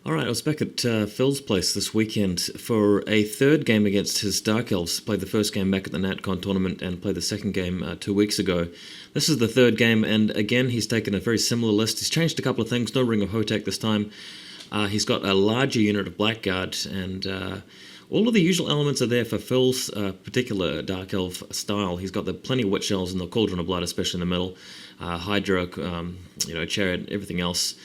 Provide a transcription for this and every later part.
Alright, I was back at Phil's place this weekend for a third game against his Dark Elves. Played the first game back at the NatCon tournament and played the second game 2 weeks ago. This is the third game, and again he's taken a very similar list. He's changed a couple of things, no Ring of Hotak this time. He's got a larger unit of Blackguard, and all of the usual elements are there for Phil's particular Dark Elf style. He's got plenty of Witch Elves and the Cauldron of Blood, especially in the middle. Hydra, Chariot, everything else.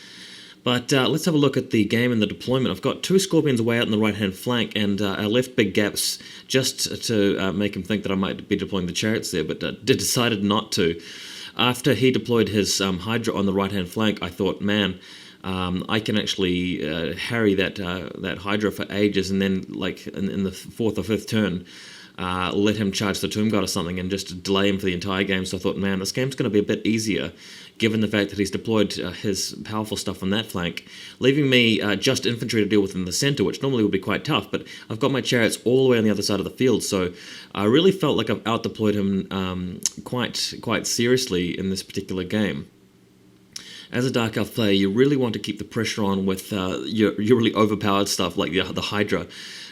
But let's have a look at the game and the deployment. I've got 2 Scorpions way out in the right-hand flank, and I left big gaps just to make him think that I might be deploying the Chariots there, but decided not to. After he deployed his Hydra on the right-hand flank, I thought, man, I can actually harry that Hydra for ages, and then, like, in the 4th or 5th turn, let him charge the Tomb God or something and just delay him for the entire game. So I thought, man, this game's going to be a bit easier, given the fact that he's deployed his powerful stuff on that flank, leaving me just infantry to deal with in the center, which normally would be quite tough, but I've got my Chariots all the way on the other side of the field, so I really felt like I've out-deployed him quite seriously in this particular game. As a Dark Elf player, you really want to keep the pressure on with your really overpowered stuff like the Hydra,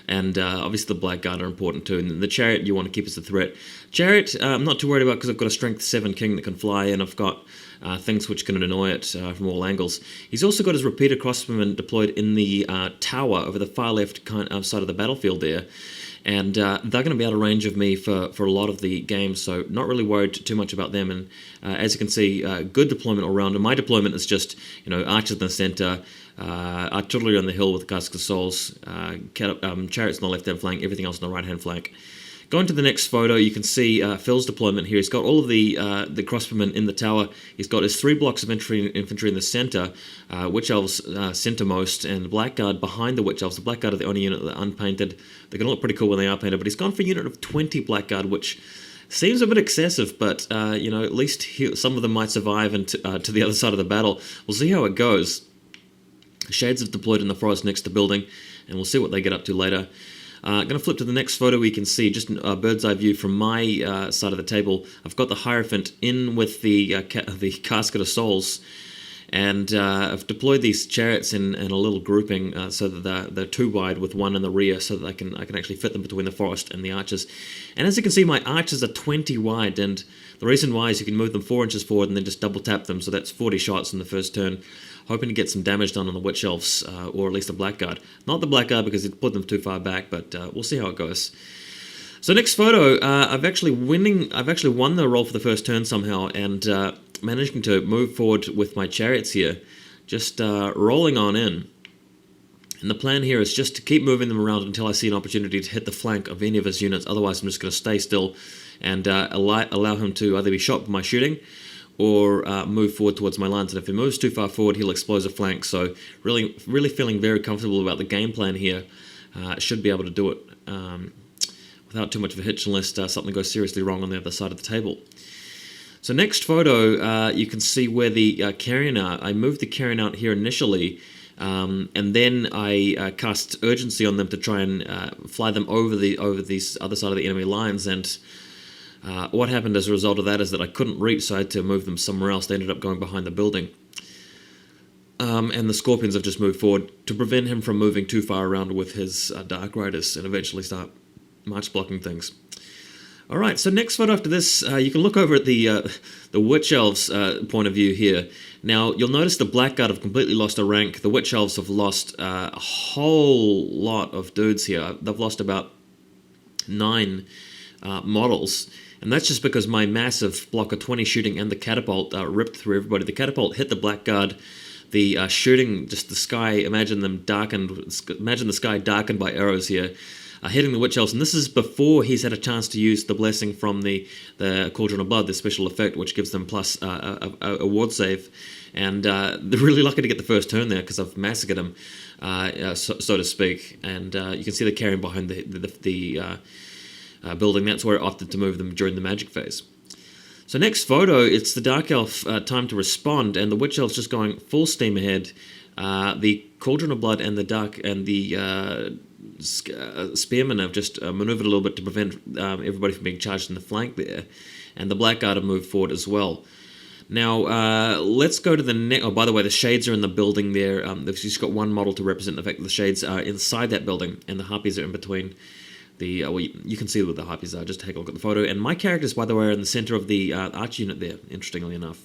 and obviously the Blackguard are important too, and the Chariot you want to keep as a threat. Chariot, I'm not too worried about because I've got a Strength 7 King that can fly, and I've got things which can annoy it from all angles. He's also got his repeater crossbowmen deployed in the tower over the far left side of the battlefield there, and they're going to be out of range of me for a lot of the game, so not really worried too much about them. And as you can see, good deployment all around. And my deployment is just, archers in the center, artillery on the hill with the Casks of Souls, chariots on the left-hand flank, everything else on the right-hand flank. Going to the next photo, you can see Phil's deployment here. He's got all of the crossbowmen in the tower. He's got his 3 blocks of infantry in the center, Witch Elves centermost, and Blackguard behind the Witch Elves. The Blackguard are the only unit that are unpainted. They're going to look pretty cool when they are painted, but he's gone for a unit of 20 Blackguard, which seems a bit excessive, but at least some of them might survive and to the other side of the battle. We'll see how it goes. Shades have deployed in the forest next to the building, and we'll see what they get up to later. Going to flip to the next photo where you can see just a bird's eye view from my side of the table. I've got the Hierophant in with the Casket of Souls, and I've deployed these Chariots in a little grouping so that they're 2 wide with 1 in the rear, so that I can actually fit them between the forest and the archers. And as you can see, my archers are 20 wide, and the reason why is you can move them 4 inches forward and then just double tap them, so that's 40 shots in the first turn. Hoping to get some damage done on the Witch Elves, or at least the Blackguard. Not the Blackguard because it put them too far back, but we'll see how it goes. So next photo, I've actually won the roll for the first turn somehow, and managing to move forward with my Chariots here, just rolling on in. And the plan here is just to keep moving them around until I see an opportunity to hit the flank of any of his units. Otherwise, I'm just going to stay still and allow him to either be shot by my shooting or move forward towards my lines. And if he moves too far forward, he'll expose a flank. So really feeling very comfortable about the game plan here. Should be able to do it without too much of a hitch unless something goes seriously wrong on the other side of the table. So next photo, you can see where the Carrion are. I moved the Carrion out here initially, and then I cast urgency on them to try and fly them over this other side of the enemy lines, and what happened as a result of that is that I couldn't reach, so I had to move them somewhere else. They ended up going behind the building. And the Scorpions have just moved forward to prevent him from moving too far around with his Dark Riders and eventually start march blocking things. Alright, so next photo after this, you can look over at the Witch Elves point of view here. Now, you'll notice the Blackguard have completely lost a rank. The Witch Elves have lost a whole lot of dudes here. They've lost about 9 models. And that's just because my massive block of 20 shooting and the catapult ripped through everybody. The catapult hit the Blackguard. The shooting, just the sky, imagine the sky darkened by arrows here, hitting the Witch Elves. And this is before he's had a chance to use the blessing from the Cauldron of Blood, the special effect, which gives them plus a ward save. And they're really lucky to get the first turn there because I've massacred them, so to speak. And you can see the Carrion behind the building. That's where I opted to move them during the magic phase. So next photo, it's the Dark Elf time to respond, and the Witch Elf's just going full steam ahead. The Cauldron of Blood and the spearmen have just maneuvered a little bit to prevent everybody from being charged in the flank there, and the Blackguard have moved forward as well. Now, let's go to the next. Oh, by the way, the shades are in the building there. They've just got one model to represent the fact that the shades are inside that building, and the harpies are in between. Well, you can see what the harpies are. Just take a look at the photo. And my characters, by the way, are in the center of the arch unit there, interestingly enough.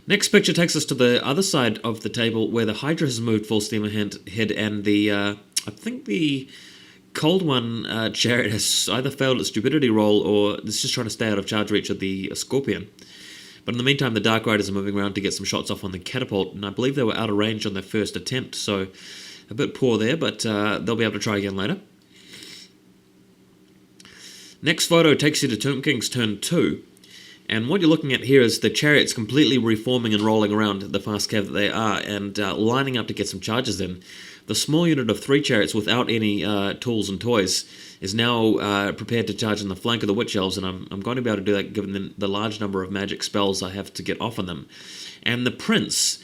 Next picture takes us to the other side of the table, where the Hydra has moved full steam ahead, and the I think the Cold One chariot has either failed its stupidity roll, or it's just trying to stay out of charge reach of the Scorpion. But in the meantime, the Dark Riders are moving around to get some shots off on the catapult, and I believe they were out of range on their first attempt, so a bit poor there, but they'll be able to try again later. Next photo takes you to Tomb King's turn 2. And what you're looking at here is the chariots completely reforming and rolling around the fast cav that they are, and lining up to get some charges in. The small unit of 3 chariots without any tools and toys is now prepared to charge in the flank of the Witch Elves, and I'm going to be able to do that given the large number of magic spells I have to get off on them. And the Prince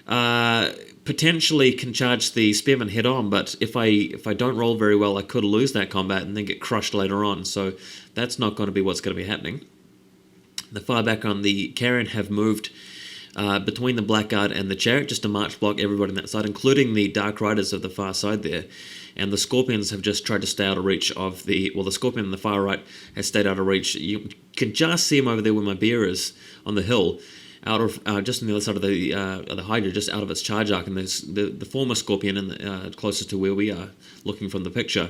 potentially can charge the Spearmen head on, but if I don't roll very well, I could lose that combat and then get crushed later on, so that's not going to be what's going to be happening. The far background, the Carrion have moved between the Blackguard and the Chariot just to march block everybody on that side, including the Dark Riders of the far side there. And the Scorpions have just tried to stay out of reach of the... Well, the Scorpion on the far right has stayed out of reach. You can just see him over there where my beer is on the hill, out of just on the other side of the Hydra, just out of its charge arc. And there's the former Scorpion, closest to where we are, looking from the picture,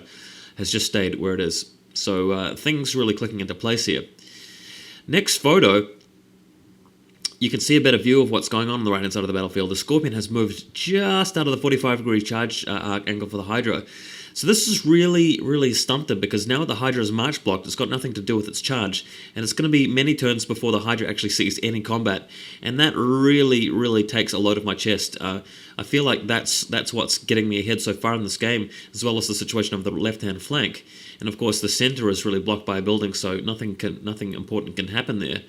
has just stayed where it is. So things really clicking into place here. Next photo, you can see a better view of what's going on the right-hand side of the battlefield. The Scorpion has moved just out of the 45-degree charge arc angle for the Hydra. So this is really, really stumped it, because now the Hydra is march blocked, it's got nothing to do with its charge, and it's going to be many turns before the Hydra actually sees any combat, and that really, really takes a load of my chest. I feel like that's what's getting me ahead so far in this game, as well as the situation of the left-hand flank. And of course, the center is really blocked by a building, so nothing important can happen there.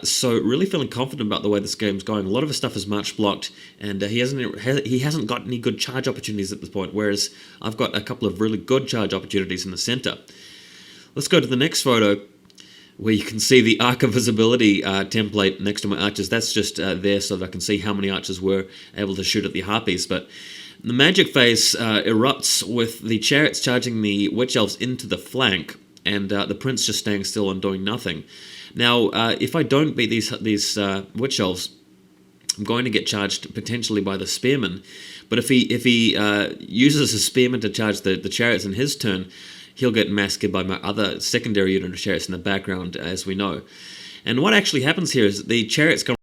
So really feeling confident about the way this game's going. A lot of his stuff is march blocked, and he hasn't got any good charge opportunities at this point, whereas I've got a couple of really good charge opportunities in the center. Let's go to the next photo, where you can see the arc of visibility template next to my archers. That's just there so that I can see how many archers were able to shoot at the Harpies. But the magic phase erupts with the chariots charging the Witch Elves into the flank, and the Prince just staying still and doing nothing. Now, if I don't beat these Witch Elves, I'm going to get charged potentially by the Spearmen. But if he uses a Spearman to charge the chariots in his turn, he'll get massacred by my other secondary unit of chariots in the background, as we know. And what actually happens here is the chariots come